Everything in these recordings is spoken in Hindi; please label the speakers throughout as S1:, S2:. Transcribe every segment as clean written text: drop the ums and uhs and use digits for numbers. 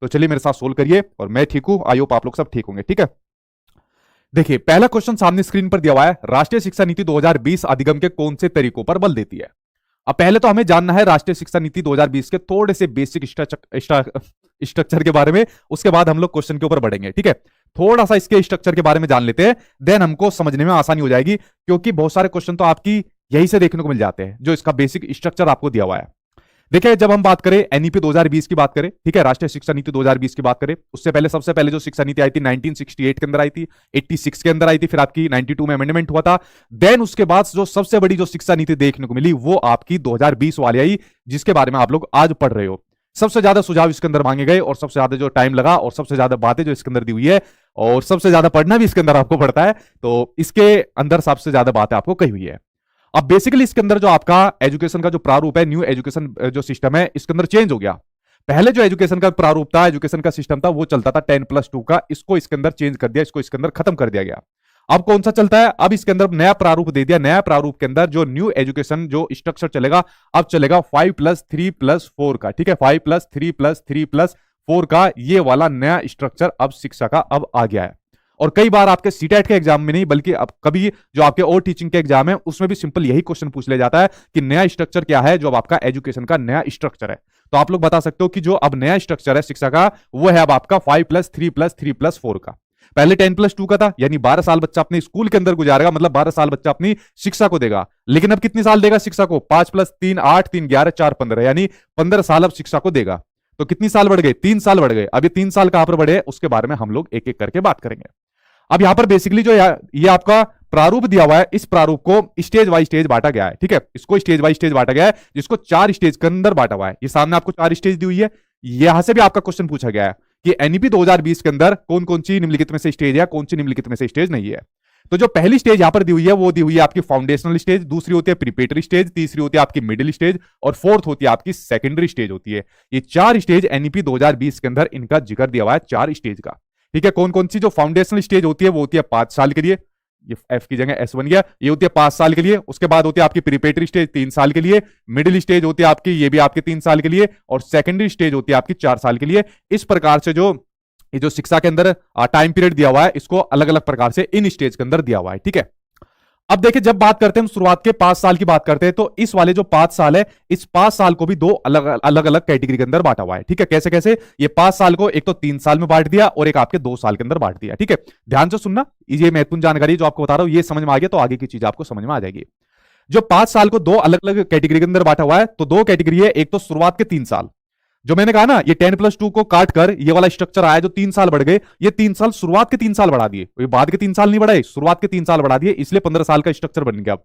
S1: तो चलिए मेरे साथ सोल्व करिए, और मैं ठीक हूं, आई होप आप लोग सब ठीक होंगे। ठीक है, देखिए पहला क्वेश्चन सामने स्क्रीन पर दिया हुआ है, राष्ट्रीय शिक्षा नीति 2020 अधिगम के कौन से तरीकों पर बल देती है। अब पहले तो हमें जानना है राष्ट्रीय शिक्षा नीति 2020 के थोड़े से बेसिक स्ट्रक्चर के बारे में, उसके बाद हम लोग क्वेश्चन के ऊपर बढ़ेंगे। ठीक है, थोड़ा सा इसके स्ट्रक्चर के बारे में जान लेते हैं, देन हमको समझने में आसानी हो जाएगी, क्योंकि बहुत सारे क्वेश्चन तो आपकी यही से देखने को मिल जाते हैं, जो इसका बेसिक स्ट्रक्चर आपको दिया हुआ है। देखिए जब हम बात करें एनईपी 2020 की बात करें, ठीक है, राष्ट्रीय शिक्षा नीति 2020 की बात करें, उससे पहले सबसे पहले जो शिक्षा नीति आई थी 1968 के अंदर आई थी, 86 के अंदर आई थी, फिर आपकी 92 में अमेंडमेंट हुआ था। देन उसके बाद जो सबसे बड़ी जो शिक्षा नीति देखने को मिली वो आपकी 2020 वाली आई, जिसके बारे में आप लोग आज पढ़ रहे हो। सबसे ज्यादा सुझाव इसके अंदर मांगे गए, और सबसे ज्यादा जो टाइम लगा, और सबसे ज्यादा बातें जो इसके अंदर दी हुई है, और सबसे ज्यादा पढ़ना भी इसके अंदर आपको पड़ता है, तो इसके अंदर सबसे ज्यादा बातें आपको कही हुई है। अब बेसिकली इसके अंदर जो आपका एजुकेशन का जो प्रारूप है, न्यू एजुकेशन जो सिस्टम है, इसके अंदर चेंज हो गया। पहले जो एजुकेशन का प्रारूप था, एजुकेशन का सिस्टम था, वो चलता था 10+2 का, इसको इसके अंदर चेंज कर दिया, इसको इसके अंदर खत्म कर दिया गया। अब कौन सा चलता है, अब इसके अंदर नया प्रारूप दे दिया। नया प्रारूप के अंदर जो न्यू एजुकेशन जो स्ट्रक्चर चलेगा, अब चलेगा 5+3+4 का। ठीक है, 5+3+3+4 का ये वाला नया स्ट्रक्चर अब शिक्षा का अब आ गया है। और कई बार आपके सीटेट के एग्जाम में नहीं, बल्कि अब कभी जो आपके और टीचिंग के एग्जाम है उसमें भी सिंपल यही क्वेश्चन पूछ लिया जाता है कि नया स्ट्रक्चर क्या है, जो अब आपका एजुकेशन का नया स्ट्रक्चर है। तो आप लोग बता सकते हो कि जो अब नया स्ट्रक्चर है शिक्षा का, वो है अब आपका 5+3+3+4 का। पहले 10+2 का था, यानी 12 साल बच्चा अपने स्कूल के अंदर गुजारेगा, मतलब 12 साल बच्चा अपनी शिक्षा को देगा। लेकिन अब कितनी साल देगा शिक्षा को, 5+3 8, 3 11, 4 15, यानी 15 साल अब शिक्षा को देगा। तो कितनी साल बढ़ गए, 3 साल बढ़ गए। अब ये 3 साल कहां पर बढ़े, उसके बारे में हम लोग एक एक करके बात करेंगे। अब यहां पर बेसिकली जो ये आपका प्रारूप दिया हुआ है, इस प्रारूप को स्टेज वाइज स्टेज बांटा गया है। ठीक है, इसको स्टेज वाइज स्टेज बांटा गया है, जिसको 4 स्टेज के अंदर बांटा हुआ है। ये सामने आपको 4 स्टेज दी हुई है। यहां से भी आपका क्वेश्चन पूछा गया है कि एनईपी 2020 के अंदर कौन कौन सी निम्नलिखित में से स्टेज है, कौन सी निम्नलिखित में से स्टेज नहीं है। तो जो पहली स्टेज यहां पर दी हुई है, वो दी हुई है आपकी फाउंडेशनल स्टेज, दूसरी होती है प्रीपेटरी स्टेज, तीसरी होती है आपकी मिडिल स्टेज, और फोर्थ होती है आपकी सेकेंडरी स्टेज होती है। ये 4 स्टेज एनईपी 2020 के अंदर इनका जिक्र दिया हुआ है, 4 स्टेज का। ठीक है, कौन कौन सी जो फाउंडेशनल स्टेज होती है, वो होती है 5 साल के लिए, ये एफ की जगह एस बन गया, ये होती है 5 साल के लिए। उसके बाद होती है आपकी प्रीपेटरी स्टेज 3 साल के लिए, मिडिल स्टेज होती है आपकी, ये भी आपके 3 साल के लिए, और सेकेंडरी स्टेज होती है आपकी 4 साल के लिए। इस प्रकार से जो ये जो शिक्षा के अंदर टाइम पीरियड दिया हुआ है, इसको अलग अलग प्रकार से इन स्टेज के अंदर दिया हुआ है। ठीक है, अब देखिए जब बात करते हैं हम शुरुआत के 5 साल की बात करते हैं, तो इस वाले जो 5 साल है, इस 5 साल को भी 2 अलग अलग कैटेगरी के अंदर बांटा हुआ है। ठीक है, कैसे कैसे, ये 5 साल को एक तो 3 साल में बांट दिया, और एक आपके 2 साल के अंदर बांट दिया। ठीक है, ध्यान से सुनना, ये महत्वपूर्ण जानकारी जो आपको बता रहा हूं, ये समझ में आ गया तो आगे की चीज आपको समझ में आ जाएगी। जो 5 साल को 2 अलग अलग कैटेगरी के अंदर बांटा हुआ है, तो 2 कैटेगरी है। एक तो शुरुआत के 3 साल, जो मैंने कहा ना, ये 10+2 को काट कर ये वाला स्ट्रक्चर आया, जो 3 साल बढ़ गए, ये 3 साल शुरुआत के 3 साल बढ़ा दिए, ये बाद के 3 साल नहीं बढ़ाए, शुरुआत के 3 साल बढ़ा दिए, इसलिए 15 साल का स्ट्रक्चर बन गया।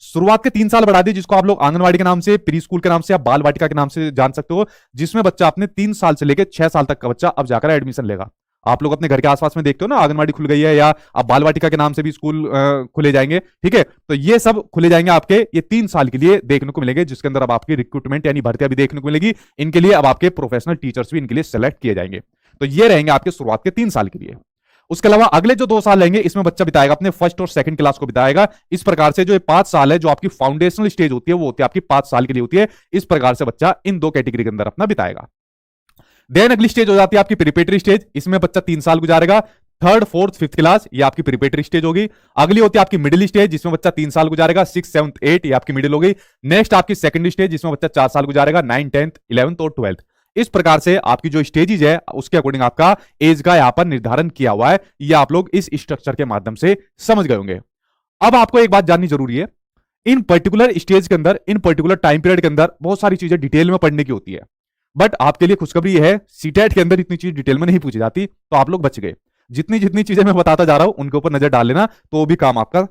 S1: शुरुआत के 3 साल बढ़ा दिए, जिसको आप लोग आंगनवाड़ी के नाम से, प्री स्कूल के नाम से, या बाल वाटिका के नाम से जान सकते हो, जिसमें बच्चा अपने 3 साल से लेकर 6 साल तक का बच्चा अब जाकर एडमिशन लेगा। आप लोग अपने घर के आसपास में देखते हो ना, आंगनवाड़ी खुल गई है, या अब बाल वाटिका के नाम से भी स्कूल खुले जाएंगे। ठीक है, तो ये सब खुले जाएंगे आपके, ये 3 साल के लिए देखने को मिलेंगे, जिसके अंदर अब आपकी रिक्रूटमेंट यानी भर्तियां भी देखने को मिलेगी। इनके लिए अब आपके प्रोफेशनल टीचर्स भी इनके लिए सेलेक्ट किए जाएंगे। तो ये रहेंगे आपके शुरुआत के 3 साल के लिए। उसके अलावा अगले जो 2 साल रहेंगे, इसमें बच्चा बिताएगा अपने फर्स्ट और सेकंड क्लास को बिताएगा। इस प्रकार से जो ये 5 साल है, जो आपकी फाउंडेशनल स्टेज होती है, वो होती है आपकी 5 साल के लिए होती है। इस प्रकार से बच्चा इन 2 कैटेगरी के अंदर अपना बिताएगा। देन अगली स्टेज हो जाती है आपकी प्रीपेटरी स्टेज, इसमें बच्चा 3 साल गुजारेगा, 3rd 4th 5th क्लास, ये आपकी प्रीपेटरी स्टेज होगी। अगली होती है आपकी मिडिल स्टेज, जिसमें बच्चा 3 साल गुजारेगा, 6th 7th 8th, ये आपकी मिडिल हो गई। नेक्स्ट आपकी सेकंडरी स्टेज, जिसमें बच्चा 4 साल गुजारेगा, 9th 10th 11th और 12th। इस प्रकार से आपकी जो स्टेजेस है, उसके अकॉर्डिंग आपका एज का यहां पर निर्धारण किया हुआ है। ये आप लोग इस स्ट्रक्चर के माध्यम से समझ गए होंगे। अब आपको एक बात जाननी जरूरी है, इन पर्टिकुलर स्टेज के अंदर, इन पर्टिकुलर टाइम पीरियड के अंदर बहुत सारी चीजें डिटेल में पढ़ने की होती है, बट आपके लिए खुशखबरी है, सीटेट के अंदर इतनी चीज डिटेल में नहीं पूछी जाती, तो आप लोग बच गए। जितनी जितनी चीजें मैं बताता जा रहा हूं, उनके ऊपर नजर डाल लेना, तो भी काम आपका